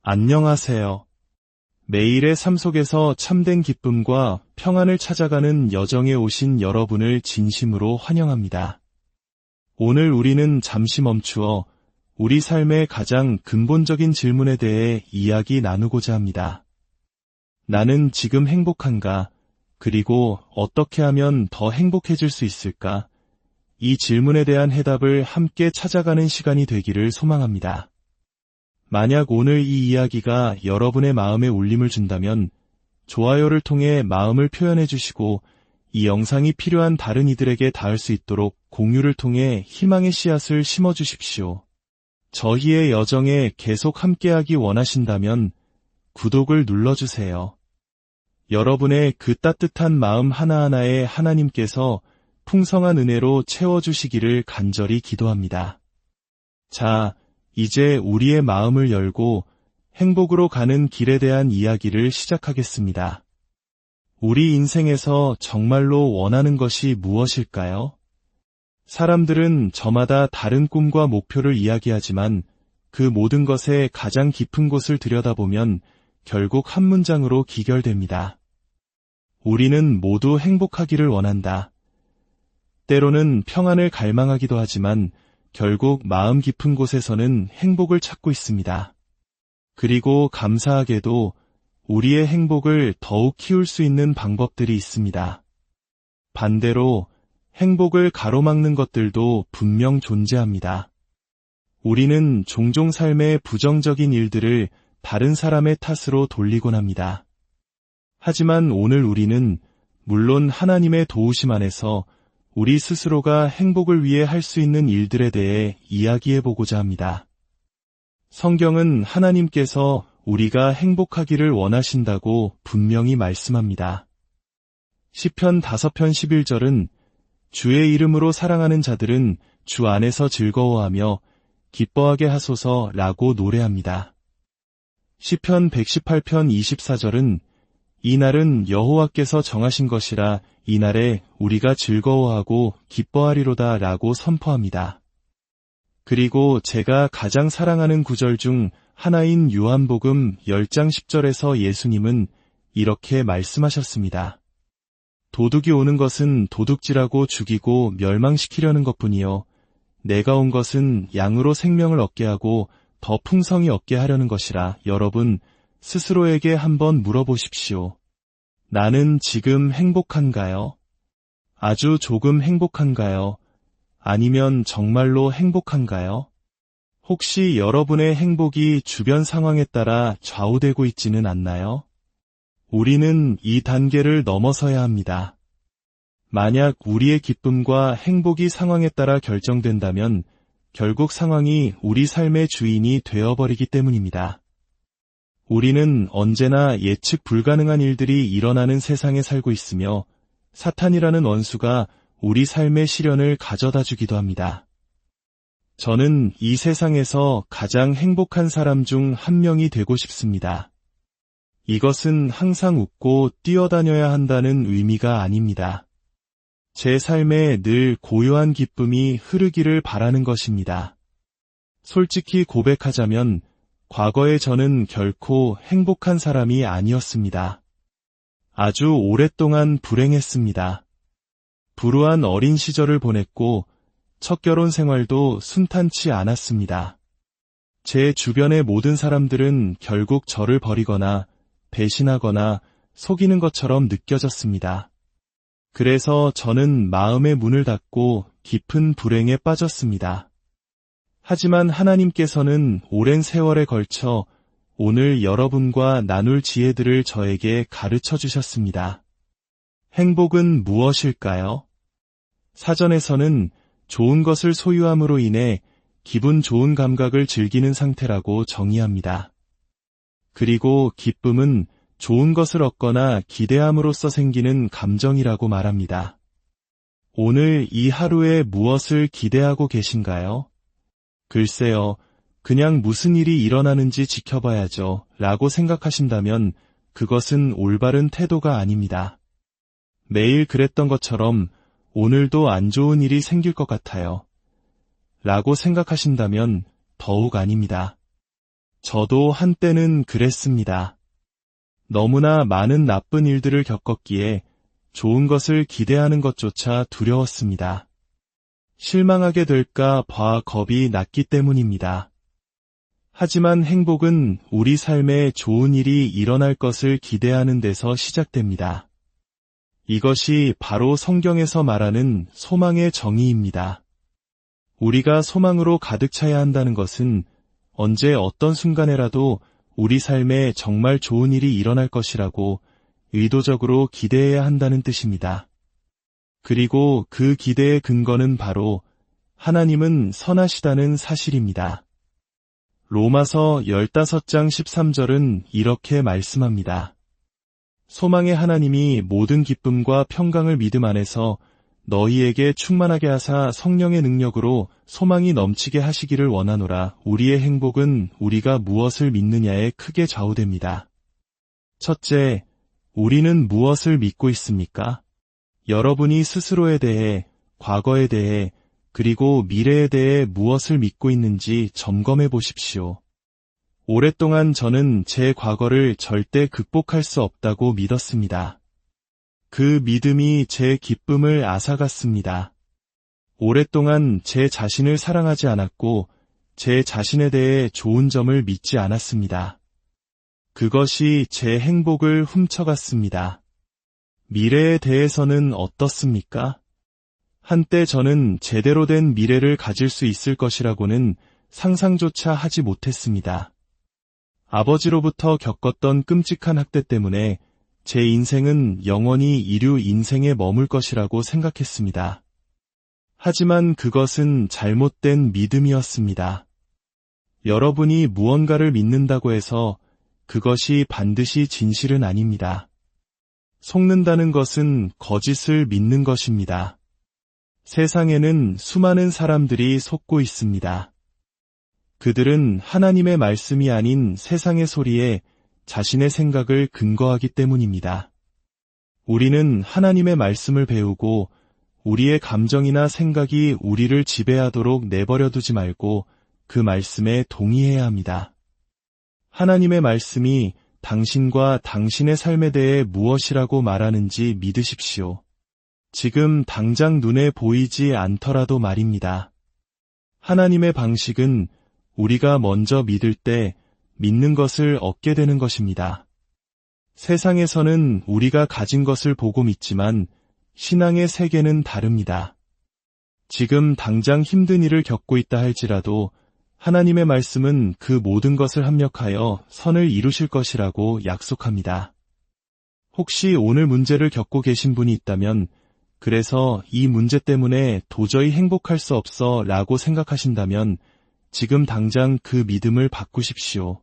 안녕하세요. 매일의 삶 속에서 참된 기쁨과 평안을 찾아가는 여정에 오신 여러분을 진심으로 환영합니다. 오늘 우리는 잠시 멈추어 우리 삶의 가장 근본적인 질문에 대해 이야기 나누고자 합니다. 나는 지금 행복한가? 그리고 어떻게 하면 더 행복해질 수 있을까? 이 질문에 대한 해답을 함께 찾아가는 시간이 되기를 소망합니다. 만약 오늘 이 이야기가 여러분의 마음에 울림을 준다면 좋아요를 통해 마음을 표현해 주시고 이 영상이 필요한 다른 이들에게 닿을 수 있도록 공유를 통해 희망의 씨앗을 심어 주십시오. 저희의 여정에 계속 함께하기 원하신다면 구독을 눌러주세요. 여러분의 그 따뜻한 마음 하나하나에 하나님께서 풍성한 은혜로 채워주시기를 간절히 기도합니다. 자, 이제 우리의 마음을 열고 행복으로 가는 길에 대한 이야기를 시작하겠습니다. 우리 인생에서 정말로 원하는 것이 무엇일까요? 사람들은 저마다 다른 꿈과 목표를 이야기하지만 그 모든 것의 가장 깊은 곳을 들여다보면 결국 한 문장으로 기결됩니다. 우리는 모두 행복하기를 원한다. 때로는 평안을 갈망하기도 하지만 결국 마음 깊은 곳에서는 행복을 찾고 있습니다. 그리고 감사하게도 우리의 행복을 더욱 키울 수 있는 방법들이 있습니다. 반대로 행복을 가로막는 것들도 분명 존재합니다. 우리는 종종 삶의 부정적인 일들을 다른 사람의 탓으로 돌리곤 합니다. 하지만 오늘 우리는 물론 하나님의 도우심 안에서 우리 스스로가 행복을 위해 할 수 있는 일들에 대해 이야기해보고자 합니다. 성경은 하나님께서 우리가 행복하기를 원하신다고 분명히 말씀합니다. 시편 5편 11절은 주의 이름으로 사랑하는 자들은 주 안에서 즐거워하며 기뻐하게 하소서라고 노래합니다. 시편 118편 24절은 이 날은 여호와께서 정하신 것이라 이 날에 우리가 즐거워하고 기뻐하리로다 라고 선포합니다. 그리고 제가 가장 사랑하는 구절 중 하나인 요한복음 10장 10절에서 예수님은 이렇게 말씀하셨습니다. 도둑이 오는 것은 도둑질하고 죽이고 멸망시키려는 것뿐이요 내가 온 것은 양으로 생명을 얻게 하고 더 풍성히 얻게 하려는 것이라. 여러분 스스로에게 한번 물어보십시오. 나는 지금 행복한가요? 아주 조금 행복한가요? 아니면 정말로 행복한가요? 혹시 여러분의 행복이 주변 상황에 따라 좌우되고 있지는 않나요? 우리는 이 단계를 넘어서야 합니다. 만약 우리의 기쁨과 행복이 상황에 따라 결정된다면 결국 상황이 우리 삶의 주인이 되어버리기 때문입니다. 우리는 언제나 예측 불가능한 일들이 일어나는 세상에 살고 있으며 사탄이라는 원수가 우리 삶의 시련을 가져다 주기도 합니다. 저는 이 세상에서 가장 행복한 사람 중 한 명이 되고 싶습니다. 이것은 항상 웃고 뛰어다녀야 한다는 의미가 아닙니다. 제 삶에 늘 고요한 기쁨이 흐르기를 바라는 것입니다. 솔직히 고백하자면 과거에 저는 결코 행복한 사람이 아니었습니다. 아주 오랫동안 불행했습니다. 불우한 어린 시절을 보냈고 첫 결혼 생활도 순탄치 않았습니다. 제 주변의 모든 사람들은 결국 저를 버리거나 배신하거나 속이는 것처럼 느껴졌습니다. 그래서 저는 마음의 문을 닫고 깊은 불행에 빠졌습니다. 하지만 하나님께서는 오랜 세월에 걸쳐 오늘 여러분과 나눌 지혜들을 저에게 가르쳐 주셨습니다. 행복은 무엇일까요? 사전에서는 좋은 것을 소유함으로 인해 기분 좋은 감각을 즐기는 상태라고 정의합니다. 그리고 기쁨은 좋은 것을 얻거나 기대함으로써 생기는 감정이라고 말합니다. 오늘 이 하루에 무엇을 기대하고 계신가요? 글쎄요, 그냥 무슨 일이 일어나는지 지켜봐야죠 라고 생각하신다면 그것은 올바른 태도가 아닙니다. 매일 그랬던 것처럼 오늘도 안 좋은 일이 생길 것 같아요 라고 생각하신다면 더욱 아닙니다. 저도 한때는 그랬습니다. 너무나 많은 나쁜 일들을 겪었기에 좋은 것을 기대하는 것조차 두려웠습니다. 실망하게 될까 봐 겁이 났기 때문입니다. 하지만 행복은 우리 삶에 좋은 일이 일어날 것을 기대하는 데서 시작됩니다. 이것이 바로 성경에서 말하는 소망의 정의입니다. 우리가 소망으로 가득 차야 한다는 것은 언제 어떤 순간에라도 우리 삶에 정말 좋은 일이 일어날 것이라고 의도적으로 기대해야 한다는 뜻입니다. 그리고 그 기대의 근거는 바로 하나님은 선하시다는 사실입니다. 로마서 15장 13절은 이렇게 말씀합니다. 소망의 하나님이 모든 기쁨과 평강을 믿음 안에서 너희에게 충만하게 하사 성령의 능력으로 소망이 넘치게 하시기를 원하노라. 우리의 행복은 우리가 무엇을 믿느냐에 크게 좌우됩니다. 첫째, 우리는 무엇을 믿고 있습니까? 여러분이 스스로에 대해, 과거에 대해, 그리고 미래에 대해 무엇을 믿고 있는지 점검해 보십시오. 오랫동안 저는 제 과거를 절대 극복할 수 없다고 믿었습니다. 그 믿음이 제 기쁨을 앗아갔습니다. 오랫동안 제 자신을 사랑하지 않았고 제 자신에 대해 좋은 점을 믿지 않았습니다. 그것이 제 행복을 훔쳐갔습니다. 미래에 대해서는 어떻습니까? 한때 저는 제대로 된 미래를 가질 수 있을 것이라고는 상상조차 하지 못했습니다. 아버지로부터 겪었던 끔찍한 학대 때문에 제 인생은 영원히 이류 인생에 머물 것이라고 생각했습니다. 하지만 그것은 잘못된 믿음이었습니다. 여러분이 무언가를 믿는다고 해서 그것이 반드시 진실은 아닙니다. 속는다는 것은 거짓을 믿는 것입니다. 세상에는 수많은 사람들이 속고 있습니다. 그들은 하나님의 말씀이 아닌 세상의 소리에 자신의 생각을 근거하기 때문입니다. 우리는 하나님의 말씀을 배우고 우리의 감정이나 생각이 우리를 지배하도록 내버려 두지 말고 그 말씀에 동의해야 합니다. 하나님의 말씀이 당신과 당신의 삶에 대해 무엇이라고 말하는지 믿으십시오. 지금 당장 눈에 보이지 않더라도 말입니다. 하나님의 방식은 우리가 먼저 믿을 때 믿는 것을 얻게 되는 것입니다. 세상에서는 우리가 가진 것을 보고 믿지만 신앙의 세계는 다릅니다. 지금 당장 힘든 일을 겪고 있다 할지라도 하나님의 말씀은 그 모든 것을 합력하여 선을 이루실 것이라고 약속합니다. 혹시 오늘 문제를 겪고 계신 분이 있다면 그래서 이 문제 때문에 도저히 행복할 수 없어 라고 생각하신다면 지금 당장 그 믿음을 바꾸십시오.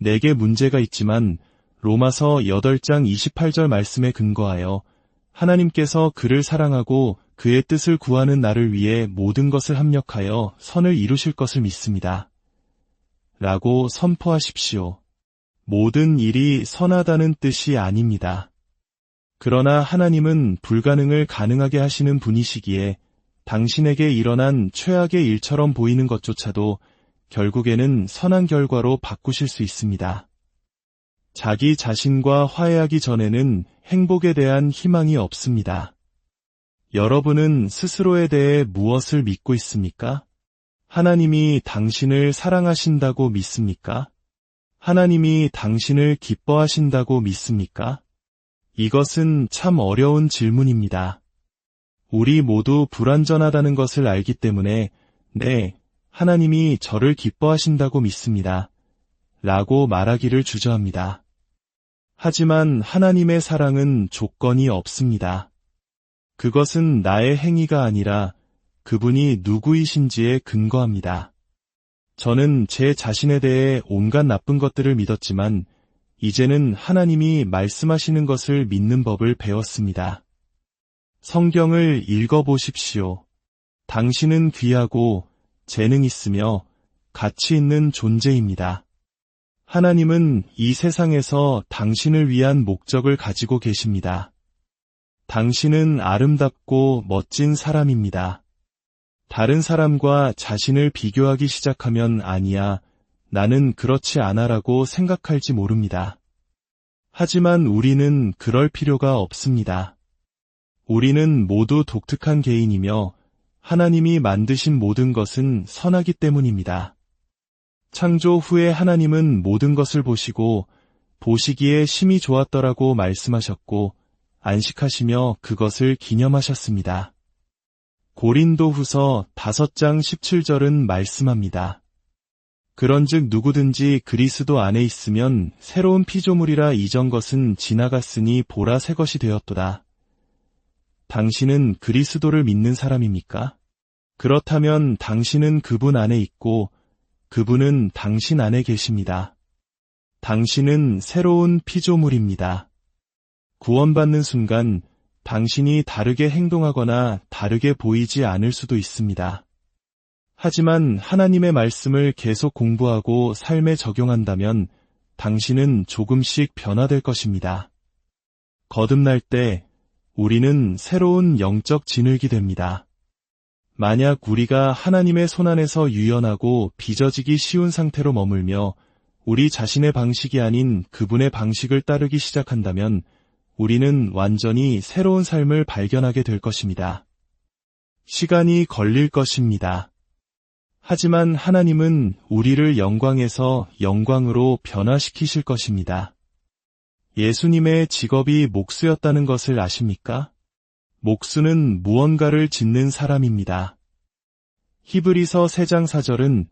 내게 문제가 있지만 로마서 8장 28절 말씀에 근거하여 하나님께서 그를 사랑하고 그의 뜻을 구하는 나를 위해 모든 것을 합력하여 선을 이루실 것을 믿습니다. 라고 선포하십시오. 모든 일이 선하다는 뜻이 아닙니다. 그러나 하나님은 불가능을 가능하게 하시는 분이시기에 당신에게 일어난 최악의 일처럼 보이는 것조차도 결국에는 선한 결과로 바꾸실 수 있습니다. 자기 자신과 화해하기 전에는 행복에 대한 희망이 없습니다. 여러분은 스스로에 대해 무엇을 믿고 있습니까? 하나님이 당신을 사랑하신다고 믿습니까? 하나님이 당신을 기뻐하신다고 믿습니까? 이것은 참 어려운 질문입니다. 우리 모두 불완전하다는 것을 알기 때문에 네, 하나님이 저를 기뻐하신다고 믿습니다. 라고 말하기를 주저합니다. 하지만 하나님의 사랑은 조건이 없습니다. 그것은 나의 행위가 아니라 그분이 누구이신지에 근거합니다. 저는 제 자신에 대해 온갖 나쁜 것들을 믿었지만 이제는 하나님이 말씀하시는 것을 믿는 법을 배웠습니다. 성경을 읽어보십시오. 당신은 귀하고 재능 있으며 가치 있는 존재입니다. 하나님은 이 세상에서 당신을 위한 목적을 가지고 계십니다. 당신은 아름답고 멋진 사람입니다. 다른 사람과 자신을 비교하기 시작하면 아니야, 나는 그렇지 않아라고 생각할지 모릅니다. 하지만 우리는 그럴 필요가 없습니다. 우리는 모두 독특한 개인이며 하나님이 만드신 모든 것은 선하기 때문입니다. 창조 후에 하나님은 모든 것을 보시고 보시기에 심히 좋았더라고 말씀하셨고 안식하시며 그것을 기념하셨습니다. 고린도후서 5장 17절은 말씀합니다. 그런즉 누구든지 그리스도 안에 있으면 새로운 피조물이라 이전 것은 지나갔으니 보라 새 것이 되었도다. 당신은 그리스도를 믿는 사람입니까? 그렇다면 당신은 그분 안에 있고 그분은 당신 안에 계십니다. 당신은 새로운 피조물입니다. 구원받는 순간 당신이 다르게 행동하거나 다르게 보이지 않을 수도 있습니다. 하지만 하나님의 말씀을 계속 공부하고 삶에 적용한다면 당신은 조금씩 변화될 것입니다. 거듭날 때 우리는 새로운 영적 진흙이 됩니다. 만약 우리가 하나님의 손안에서 유연하고 빚어지기 쉬운 상태로 머물며 우리 자신의 방식이 아닌 그분의 방식을 따르기 시작한다면 우리는 완전히 새로운 삶을 발견하게 될 것입니다. 시간이 걸릴 것입니다. 하지만 하나님은 우리를 영광에서 영광으로 변화시키실 것입니다. 예수님의 직업이 목수였다는 것을 아십니까? 목수는 무언가를 짓는 사람입니다. 히브리서 3장 4절은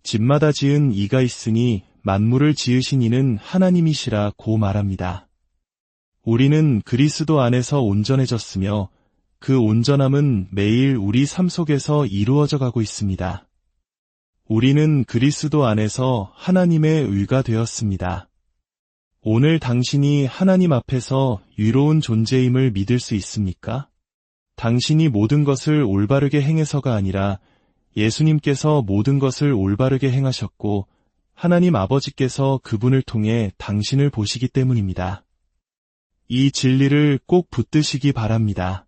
집마다 지은 이가 있으니 만물을 지으신 이는 하나님이시라고 말합니다. 우리는 그리스도 안에서 온전해졌으며 그 온전함은 매일 우리 삶 속에서 이루어져 가고 있습니다. 우리는 그리스도 안에서 하나님의 의가 되었습니다. 오늘 당신이 하나님 앞에서 유로운 존재임을 믿을 수 있습니까? 당신이 모든 것을 올바르게 행해서가 아니라 예수님께서 모든 것을 올바르게 행하셨고 하나님 아버지께서 그분을 통해 당신을 보시기 때문입니다. 이 진리를 꼭 붙드시기 바랍니다.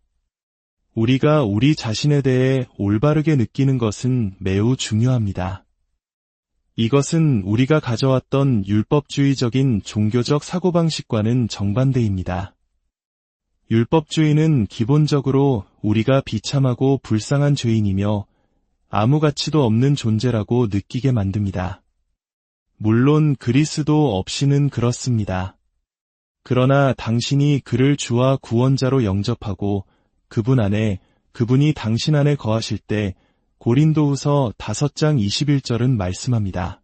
우리가 우리 자신에 대해 올바르게 느끼는 것은 매우 중요합니다. 이것은 우리가 가져왔던 율법주의적인 종교적 사고방식과는 정반대입니다. 율법주의는 기본적으로 우리가 비참하고 불쌍한 죄인이며 아무 가치도 없는 존재라고 느끼게 만듭니다. 물론 그리스도 없이는 그렇습니다. 그러나 당신이 그를 주와 구원자로 영접하고 그분 안에, 그분이 당신 안에 거하실 때 고린도후서 5장 21절은 말씀합니다.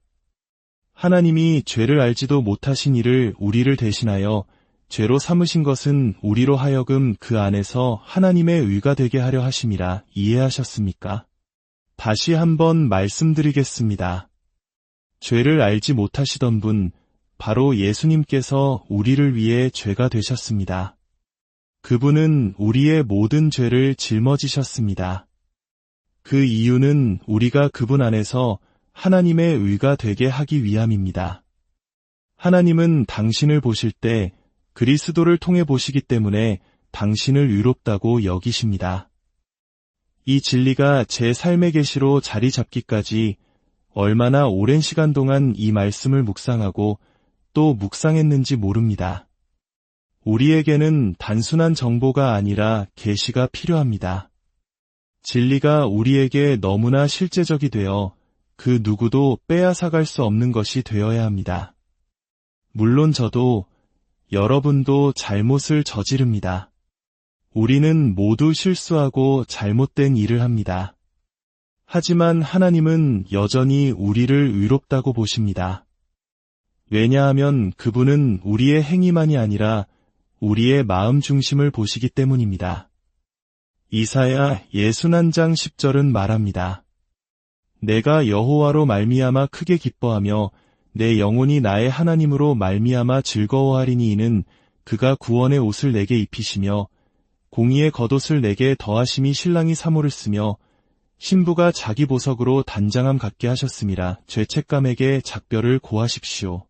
하나님이 죄를 알지도 못하신 이를 우리를 대신하여 죄로 삼으신 것은 우리로 하여금 그 안에서 하나님의 의가 되게 하려 하심이라. 이해하셨습니까? 다시 한번 말씀드리겠습니다. 죄를 알지 못하시던 분, 바로 예수님께서 우리를 위해 죄가 되셨습니다. 그분은 우리의 모든 죄를 짊어지셨습니다. 그 이유는 우리가 그분 안에서 하나님의 의가 되게 하기 위함입니다. 하나님은 당신을 보실 때 그리스도를 통해 보시기 때문에 당신을 의롭다고 여기십니다. 이 진리가 제 삶의 계시로 자리 잡기까지 얼마나 오랜 시간 동안 이 말씀을 묵상하고 또 묵상했는지 모릅니다. 우리에게는 단순한 정보가 아니라 계시가 필요합니다. 진리가 우리에게 너무나 실제적이 되어 그 누구도 빼앗아갈 수 없는 것이 되어야 합니다. 물론 저도, 여러분도 잘못을 저지릅니다. 우리는 모두 실수하고 잘못된 일을 합니다. 하지만 하나님은 여전히 우리를 의롭다고 보십니다. 왜냐하면 그분은 우리의 행위만이 아니라 우리의 마음 중심을 보시기 때문입니다. 이사야 61장 10절은 말합니다. 내가 여호와로 말미암아 크게 기뻐하며 내 영혼이 나의 하나님으로 말미암아 즐거워하리니 이는 그가 구원의 옷을 내게 입히시며 공의의 겉옷을 내게 더하심이 신랑이 사모를 쓰며 신부가 자기 보석으로 단장함 갖게 하셨음이라. 죄책감에게 작별을 고하십시오.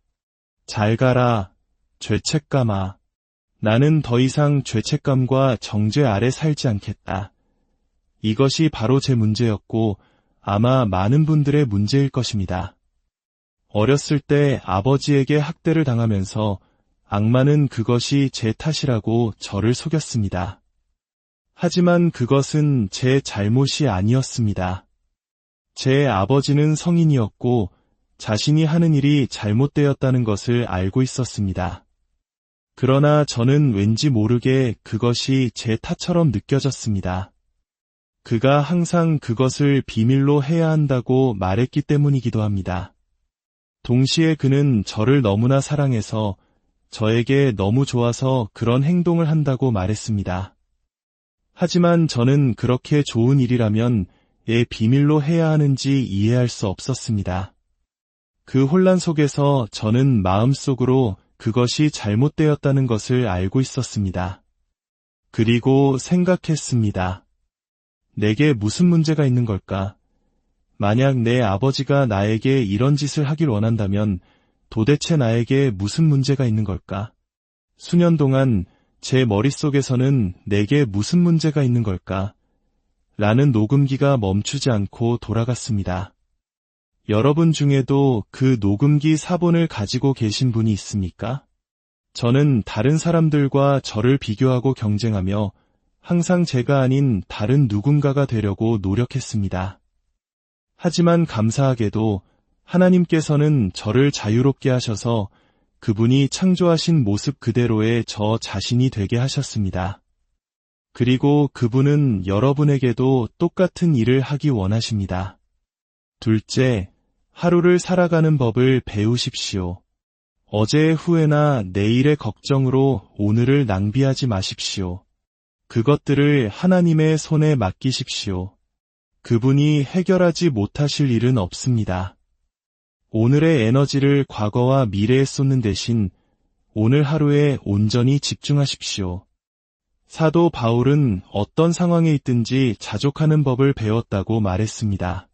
잘 가라, 죄책감아. 나는 더 이상 죄책감과 정죄 아래 살지 않겠다. 이것이 바로 제 문제였고 아마 많은 분들의 문제일 것입니다. 어렸을 때 아버지에게 학대를 당하면서 악마는 그것이 제 탓이라고 저를 속였습니다. 하지만 그것은 제 잘못이 아니었습니다. 제 아버지는 성인이었고 자신이 하는 일이 잘못되었다는 것을 알고 있었습니다. 그러나 저는 왠지 모르게 그것이 제 탓처럼 느껴졌습니다. 그가 항상 그것을 비밀로 해야 한다고 말했기 때문이기도 합니다. 동시에 그는 저를 너무나 사랑해서 저에게 너무 좋아서 그런 행동을 한다고 말했습니다. 하지만 저는 그렇게 좋은 일이라면 왜 비밀로 해야 하는지 이해할 수 없었습니다. 그 혼란 속에서 저는 마음속으로 그것이 잘못되었다는 것을 알고 있었습니다. 그리고 생각했습니다. 내게 무슨 문제가 있는 걸까? 만약 내 아버지가 나에게 이런 짓을 하길 원한다면 도대체 나에게 무슨 문제가 있는 걸까? 수년 동안 제 머릿속에서는 내게 무슨 문제가 있는 걸까? 라는 녹음기가 멈추지 않고 돌아갔습니다. 여러분 중에도 그 녹음기 사본을 가지고 계신 분이 있습니까? 저는 다른 사람들과 저를 비교하고 경쟁하며 항상 제가 아닌 다른 누군가가 되려고 노력했습니다. 하지만 감사하게도 하나님께서는 저를 자유롭게 하셔서 그분이 창조하신 모습 그대로의 저 자신이 되게 하셨습니다. 그리고 그분은 여러분에게도 똑같은 일을 하기 원하십니다. 둘째, 하루를 살아가는 법을 배우십시오. 어제의 후회나 내일의 걱정으로 오늘을 낭비하지 마십시오. 그것들을 하나님의 손에 맡기십시오. 그분이 해결하지 못하실 일은 없습니다. 오늘의 에너지를 과거와 미래에 쏟는 대신 오늘 하루에 온전히 집중하십시오. 사도 바울은 어떤 상황에 있든지 자족하는 법을 배웠다고 말했습니다.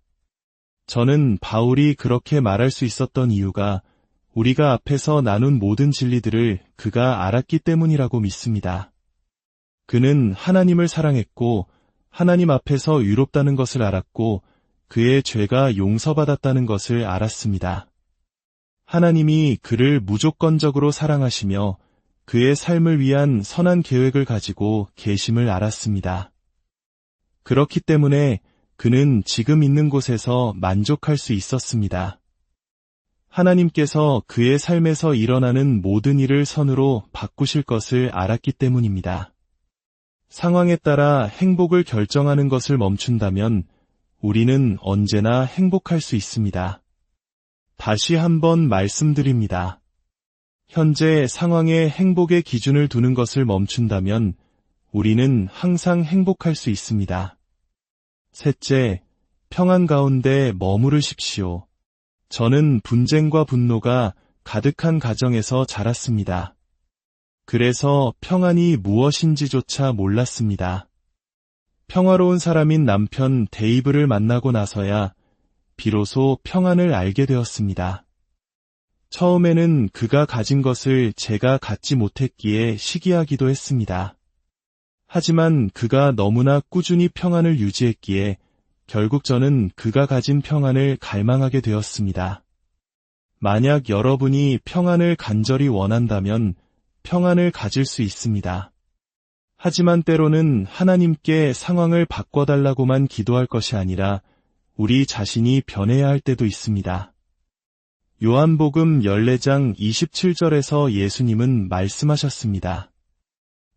저는 바울이 그렇게 말할 수 있었던 이유가 우리가 앞에서 나눈 모든 진리들을 그가 알았기 때문이라고 믿습니다. 그는 하나님을 사랑했고 하나님 앞에서 의롭다는 것을 알았고 그의 죄가 용서받았다는 것을 알았습니다. 하나님이 그를 무조건적으로 사랑하시며 그의 삶을 위한 선한 계획을 가지고 계심을 알았습니다. 그렇기 때문에 그는 지금 있는 곳에서 만족할 수 있었습니다. 하나님께서 그의 삶에서 일어나는 모든 일을 선으로 바꾸실 것을 알았기 때문입니다. 상황에 따라 행복을 결정하는 것을 멈춘다면 우리는 언제나 행복할 수 있습니다. 다시 한번 말씀드립니다. 현재 상황에 행복의 기준을 두는 것을 멈춘다면 우리는 항상 행복할 수 있습니다. 셋째, 평안 가운데 머무르십시오. 저는 분쟁과 분노가 가득한 가정에서 자랐습니다. 그래서 평안이 무엇인지조차 몰랐습니다. 평화로운 사람인 남편 데이브를 만나고 나서야 비로소 평안을 알게 되었습니다. 처음에는 그가 가진 것을 제가 갖지 못했기에 시기하기도 했습니다. 하지만 그가 너무나 꾸준히 평안을 유지했기에 결국 저는 그가 가진 평안을 갈망하게 되었습니다. 만약 여러분이 평안을 간절히 원한다면 평안을 가질 수 있습니다. 하지만 때로는 하나님께 상황을 바꿔달라고만 기도할 것이 아니라 우리 자신이 변해야 할 때도 있습니다. 요한복음 14장 27절에서 예수님은 말씀하셨습니다.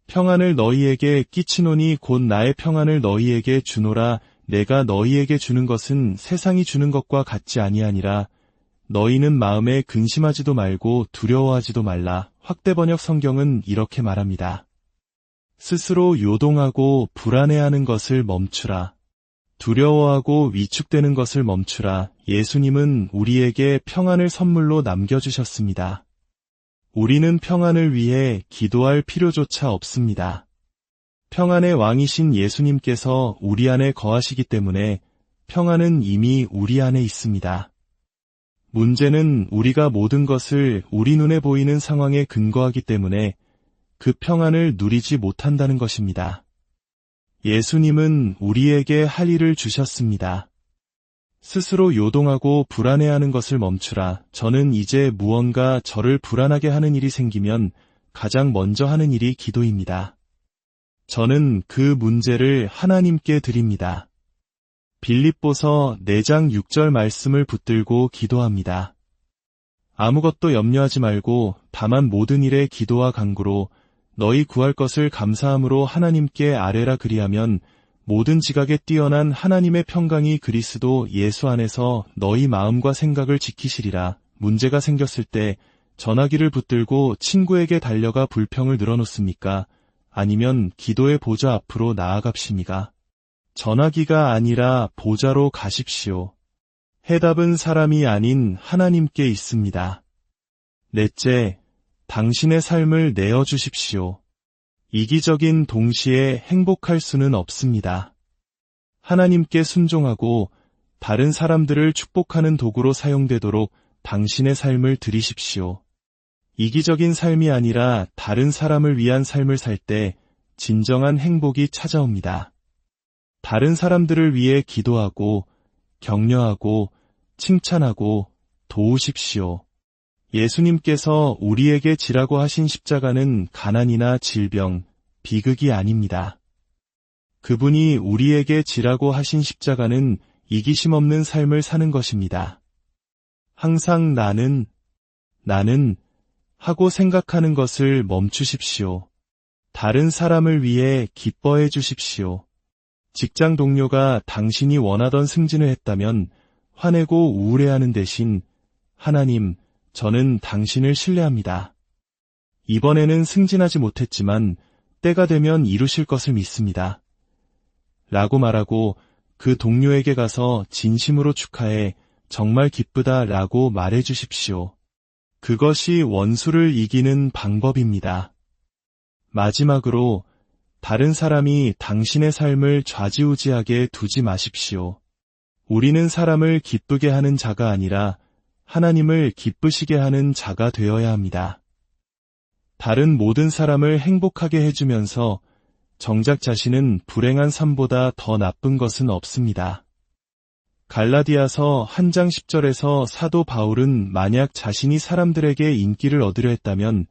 평안을 너희에게 끼치노니 곧 나의 평안을 너희에게 주노라. 내가 너희에게 주는 것은 세상이 주는 것과 같지 아니하니라. 너희는 마음에 근심하지도 말고 두려워하지도 말라. 확대번역 성경은 이렇게 말합니다. 스스로 요동하고 불안해하는 것을 멈추라. 두려워하고 위축되는 것을 멈추라. 예수님은 우리에게 평안을 선물로 남겨주셨습니다. 우리는 평안을 위해 기도할 필요조차 없습니다. 평안의 왕이신 예수님께서 우리 안에 거하시기 때문에 평안은 이미 우리 안에 있습니다. 문제는 우리가 모든 것을 우리 눈에 보이는 상황에 근거하기 때문에 그 평안을 누리지 못한다는 것입니다. 예수님은 우리에게 할 일을 주셨습니다. 스스로 요동하고 불안해하는 것을 멈추라. 저는 이제 무언가 저를 불안하게 하는 일이 생기면 가장 먼저 하는 일이 기도입니다. 저는 그 문제를 하나님께 드립니다. 빌립보서 4장 6절 말씀을 붙들고 기도합니다. 아무것도 염려하지 말고 다만 모든 일에 기도와 간구로 너희 구할 것을 감사함으로 하나님께 아뢰라. 그리하면 모든 지각에 뛰어난 하나님의 평강이 그리스도 예수 안에서 너희 마음과 생각을 지키시리라. 문제가 생겼을 때 전화기를 붙들고 친구에게 달려가 불평을 늘어놓습니까? 아니면 기도의 보좌 앞으로 나아갑십니까? 전화기가 아니라 보좌로 가십시오. 해답은 사람이 아닌 하나님께 있습니다. 넷째, 당신의 삶을 내어주십시오. 이기적인 동시에 행복할 수는 없습니다. 하나님께 순종하고 다른 사람들을 축복하는 도구로 사용되도록 당신의 삶을 드리십시오. 이기적인 삶이 아니라 다른 사람을 위한 삶을 살 때 진정한 행복이 찾아옵니다. 다른 사람들을 위해 기도하고 격려하고 칭찬하고 도우십시오. 예수님께서 우리에게 지라고 하신 십자가는 가난이나 질병, 비극이 아닙니다. 그분이 우리에게 지라고 하신 십자가는 이기심 없는 삶을 사는 것입니다. 항상 나는 하고 생각하는 것을 멈추십시오. 다른 사람을 위해 기뻐해 주십시오. 직장 동료가 당신이 원하던 승진을 했다면 화내고 우울해하는 대신 하나님, 저는 당신을 신뢰합니다. 이번에는 승진하지 못했지만 때가 되면 이루실 것을 믿습니다. 라고 말하고 그 동료에게 가서 진심으로 축하해 정말 기쁘다 라고 말해 주십시오. 그것이 원수를 이기는 방법입니다. 마지막으로 다른 사람이 당신의 삶을 좌지우지하게 두지 마십시오. 우리는 사람을 기쁘게 하는 자가 아니라 하나님을 기쁘시게 하는 자가 되어야 합니다. 다른 모든 사람을 행복하게 해주면서 정작 자신은 불행한 삶보다 더 나쁜 것은 없습니다. 갈라디아서 1장 10절에서 사도 바울은 만약 자신이 사람들에게 인기를 얻으려 했다면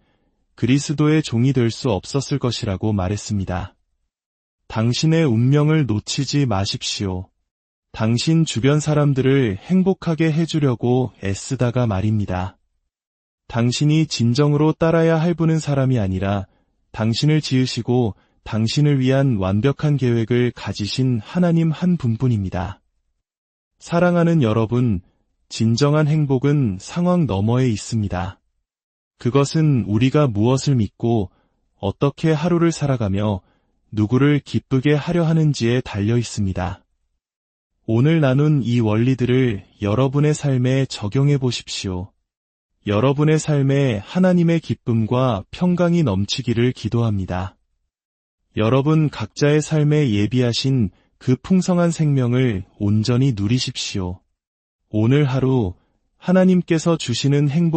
그리스도의 종이 될 수 없었을 것이라고 말했습니다. 당신의 운명을 놓치지 마십시오. 당신 주변 사람들을 행복하게 해주려고 애쓰다가 말입니다. 당신이 진정으로 따라야 할 분은 사람이 아니라 당신을 지으시고 당신을 위한 완벽한 계획을 가지신 하나님 한 분뿐입니다. 사랑하는 여러분, 진정한 행복은 상황 너머에 있습니다. 그것은 우리가 무엇을 믿고 어떻게 하루를 살아가며 누구를 기쁘게 하려 하는지에 달려 있습니다. 오늘 나눈 이 원리들을 여러분의 삶에 적용해 보십시오. 여러분의 삶에 하나님의 기쁨과 평강이 넘치기를 기도합니다. 여러분 각자의 삶에 예비하신 그 풍성한 생명을 온전히 누리십시오. 오늘 하루 하나님께서 주시는 행복